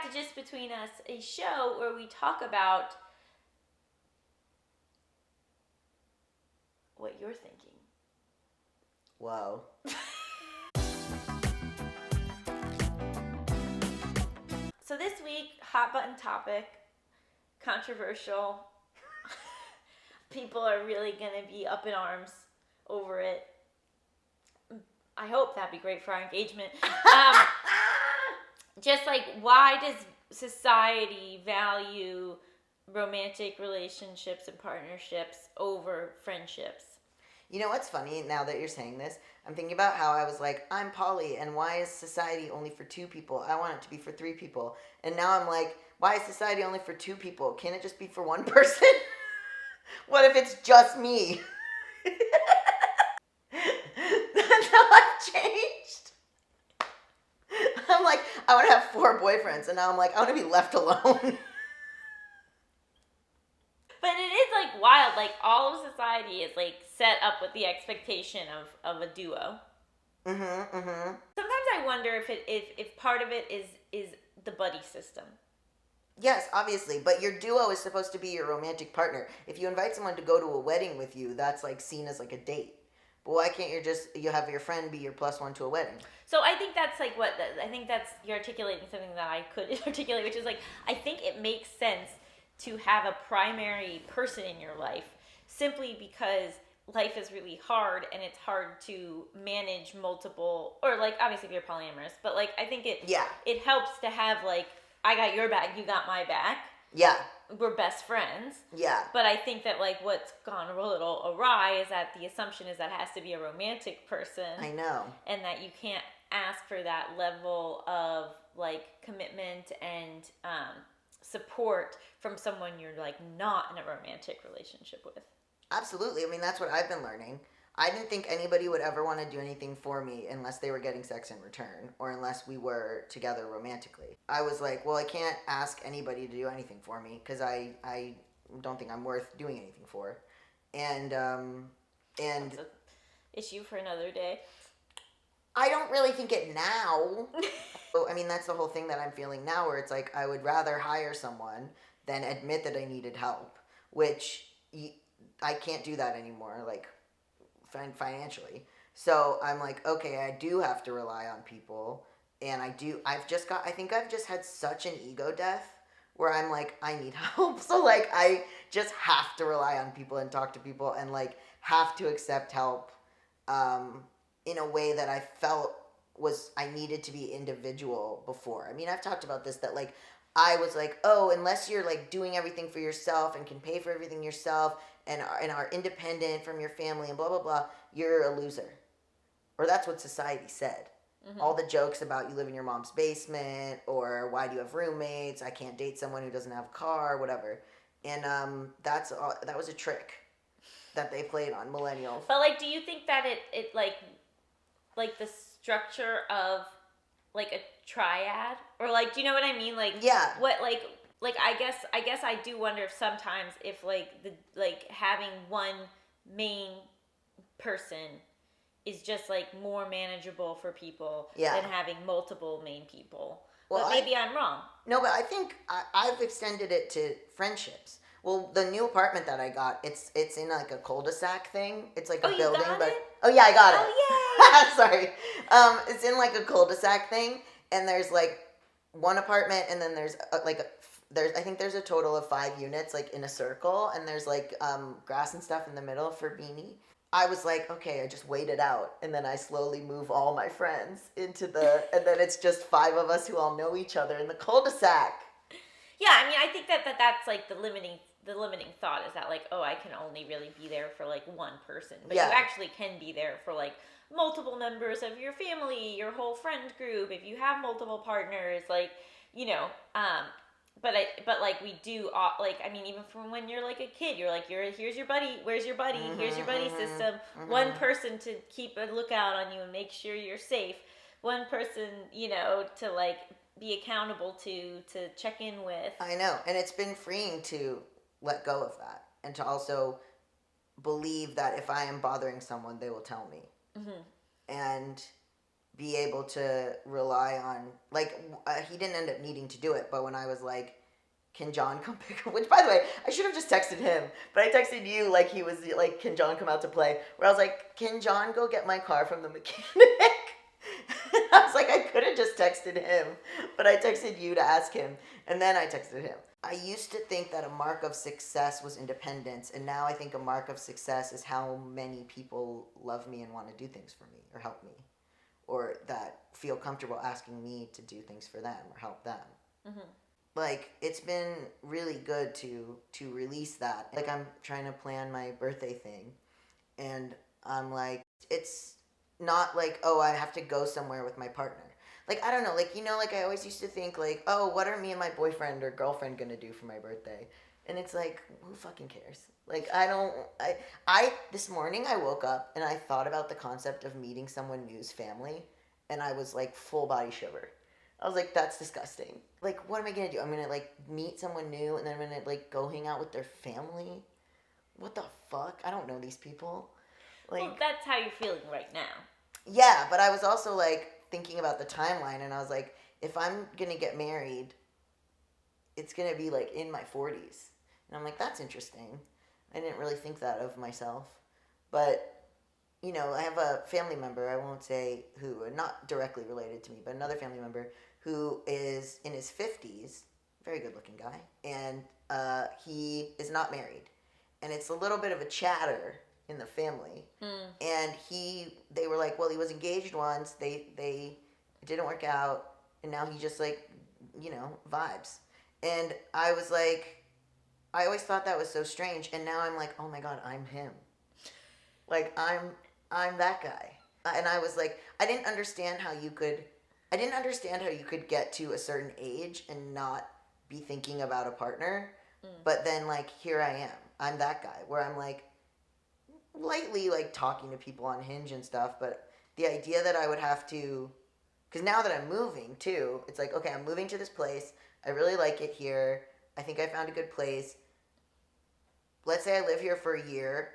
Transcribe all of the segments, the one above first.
to Just Between Us, a show where we talk about what you're thinking. Whoa. So this week, hot button topic, controversial. People are really going to be up in arms over it. I hope that'd be great for our engagement. Just like, why does society value romantic relationships and partnerships over friendships? You know what's funny now that you're saying this? I'm thinking about how I was like, I'm poly, and why is society only for 2 people? I want it to be for 3 people. And now I'm like, why is society only for 2 people? Can't it just be for 1 person? What if it's just me? That's how I've changed. I'm like, I want to have 4 boyfriends, and now I'm like, I want to be left alone. But it is like wild, like all of society is like set up with the expectation of a duo. Sometimes I wonder if part of it is the buddy system. Yes, obviously, but your duo is supposed to be your romantic partner. If you invite someone to go to a wedding with you, that's like seen as like a date. But why can't you have your friend be your +1 to a wedding? So I think that's like you're articulating something that I could articulate, which is like, I think it makes sense to have a primary person in your life simply because life is really hard and it's hard to manage multiple, or like obviously if you're polyamorous, but like I think it helps to have like, I got your back, you got my back. Yeah. We're best friends. Yeah. But I think that like what's gone a little awry is that the assumption is that it has to be a romantic person. I know. And that you can't ask for that level of like commitment and support from someone you're like not in a romantic relationship with. Absolutely. I mean, that's what I've been learning. I didn't think anybody would ever want to do anything for me unless they were getting sex in return or unless we were together romantically. I was like, well, I can't ask anybody to do anything for me because I don't think I'm worth doing anything for. And That's an issue for another day. I don't really think it now. I mean, that's the whole thing that I'm feeling now, where it's like I would rather hire someone than admit that I needed help, which I can't do that anymore, like financially. So I'm like, okay, I do have to rely on people, and I think I've just had such an ego death where I'm like, I need help. So like, I just have to rely on people and talk to people and like have to accept help in a way that I felt I needed to be individual before. I mean, I've talked about this, that like, I was like, oh, unless you're like doing everything for yourself and can pay for everything yourself and are independent from your family and blah, blah, blah, you're a loser. Or that's what society said. Mm-hmm. All the jokes about you live in your mom's basement, or why do you have roommates? I can't date someone who doesn't have a car, whatever. And that was a trick that they played on millennials. But like, do you think that it like the structure of like a triad, or like, do you know what I mean? Like, yeah, what like I guess I do wonder if sometimes if like having one main person is just like more manageable for people than having multiple main people. Well, but maybe I'm wrong. No, but I think I've extended it to friendships. Well, the new apartment that I got, it's in like a cul-de-sac thing. It's like a building, but oh yeah, I got it. Oh yay! Sorry. It's in like a cul-de-sac thing, and there's like one apartment, and then there's I think there's a total of 5 units like in a circle, and there's like grass and stuff in the middle for Beanie. I was like, okay, I just wait it out, and then I slowly move all my friends into and then it's just 5 of us who all know each other in the cul-de-sac. Yeah, I mean, I think that's like the limiting thought is that like, oh, I can only really be there for like one person, but you actually can be there for like multiple members of your family, your whole friend group, if you have multiple partners, like, you know, but like we do, like, I mean, even from when you're like a kid, you're like, here's your buddy, where's your buddy, here's your buddy system, one person to keep a lookout on you and make sure you're safe, one person, you know, to like be accountable to check in with. I know, and it's been freeing to let go of that and to also believe that if I am bothering someone, they will tell me. And be able to rely on, like, he didn't end up needing to do it, but when I was like, can John come pick up? Which, by the way, I should have just texted him, but I texted you like he was like, can John come out to play? Where I was like, can John go get my car from the mechanic? I was like, I could have just texted him, but I texted you to ask him, and then I texted him. I used to think that a mark of success was independence, and now I think a mark of success is how many people love me and want to do things for me or help me, or that feel comfortable asking me to do things for them or help them. Mm-hmm. Like, it's been really good to release that. Like, I'm trying to plan my birthday thing, and I'm like, it's not like, oh, I have to go somewhere with my partner. Like, I don't know, like, you know, like, I always used to think, like, oh, what are me and my boyfriend or girlfriend gonna do for my birthday? And it's like, who fucking cares? Like, this morning I woke up and I thought about the concept of meeting someone new's family, and I was like, full body shiver. I was like, that's disgusting. Like, what am I gonna do? I'm gonna, like, meet someone new and then I'm gonna, like, go hang out with their family? What the fuck? I don't know these people. Like, well, that's how you're feeling right now. Yeah, but I was also, like, thinking about the timeline, and I was like, if I'm gonna get married, it's gonna be, like, in my 40s. And I'm like, that's interesting. I didn't really think that of myself. But, you know, I have a family member, I won't say who, not directly related to me, but another family member who is in his 50s, very good-looking guy, and he is not married. And it's a little bit of a chatter in the family. And they were like, well, he was engaged once, it didn't work out, and now he just, like, you know, vibes. And I was like, I always thought that was so strange, and now I'm like, oh my god, I'm him. Like, I'm that guy. And I was like, I didn't understand how you could get to a certain age and not be thinking about a partner. But then, like, here I am. I'm that guy where I'm, like, lightly, like, talking to people on Hinge and stuff, but the idea that I would have to, because now that I'm moving, too, it's like, okay, I'm moving to this place. I really like it here. I think I found a good place. Let's say I live here for a year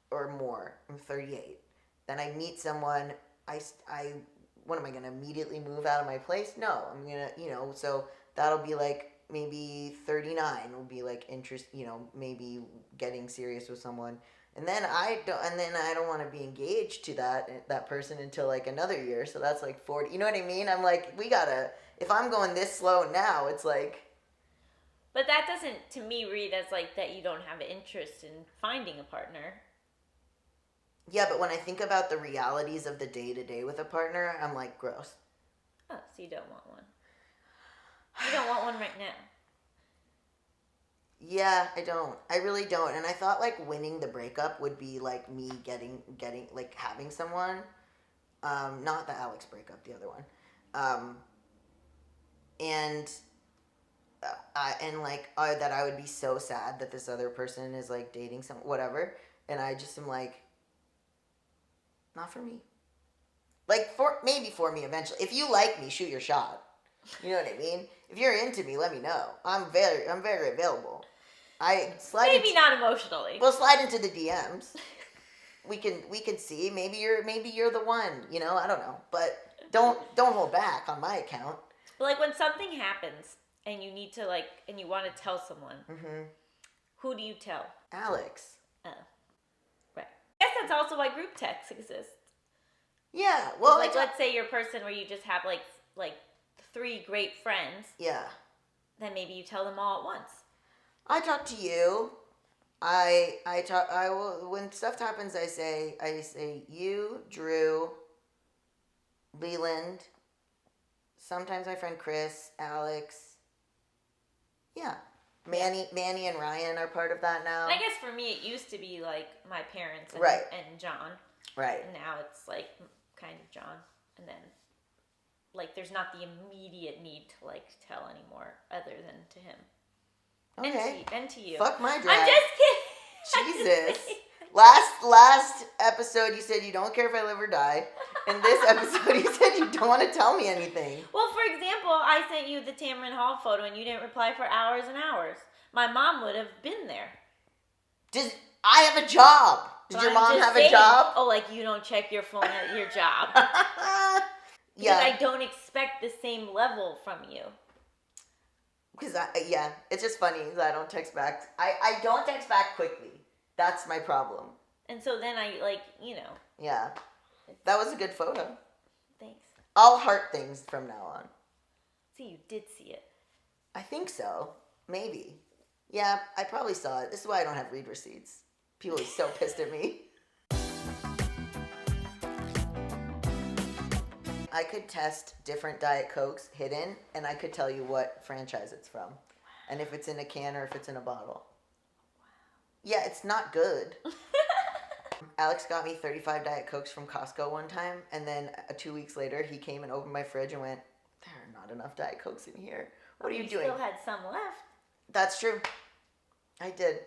or more. I'm 38. Then I meet someone. What am I going to immediately move out of my place? No, I'm going to, you know, so that'll be like maybe 39 will be like interest, you know, maybe getting serious with someone. And then I don't want to be engaged to that person until like another year. So that's like 40. You know what I mean? I'm like, if I'm going this slow now, it's like. But that doesn't, to me, read as like that you don't have an interest in finding a partner. Yeah, but when I think about the realities of the day-to-day with a partner, I'm like, gross. Oh, so you don't want one. You don't want one right now. Yeah, I don't. I really don't. And I thought, like, winning the breakup would be, like, me getting like, having someone. Not the Alex breakup, the other one. And that I would be so sad that this other person is, like, dating whatever. And I just am like, not for me. Like, maybe for me eventually. If you like me, shoot your shot. You know what I mean? If you're into me, let me know. I'm very available. Maybe not emotionally. We'll slide into the DMs. We can see. Maybe you're the one. You know, I don't know. But don't hold back on my account. But like when something happens and you need to and you want to tell someone, who do you tell? Alex. Oh, right. I guess that's also why group texts exist. Yeah. Well, let's say you're a person where you just have like 3 great friends. Yeah. Then maybe you tell them all at once. I talk to you. When stuff happens, I say you, Drew, Leland, sometimes my friend Chris, Alex. Yeah. Manny and Ryan are part of that now. And I guess for me, it used to be like my parents and John. Right. And now it's like kind of John. And then like there's not the immediate need to like tell anymore other than to him. Okay. And to you. Fuck my drag. I'm just kidding. Jesus. Last episode you said you don't care if I live or die. In this episode you said you don't want to tell me anything. Well, for example, I sent you the Tamron Hall photo and you didn't reply for hours and hours. My mom would have been there. I have a job. Did your mom have a job? Oh, like you don't check your phone at your job. Because I don't expect the same level from you. Because, it's just funny that I don't text back. I don't text back quickly. That's my problem. And so then I, like, Yeah. That was a good photo. Thanks. I'll heart things from now on. So you did see it. I think so. Maybe. Yeah, I probably saw it. This is why I don't have read receipts. People are so pissed at me. I could test different Diet Cokes hidden, and I could tell you what franchise it's from. And if it's in a can or if it's in a bottle. Yeah, it's not good. Alex got me 35 Diet Cokes from Costco one time, and then 2 weeks later, he came and opened my fridge and went, there are not enough Diet Cokes in here. What are you doing? You still had some left. That's true. I did.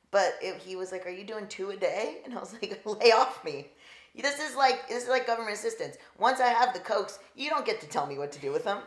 But he was like, are you doing 2 a day? And I was like, lay off me. This is like government assistance. Once I have the Cokes, you don't get to tell me what to do with them.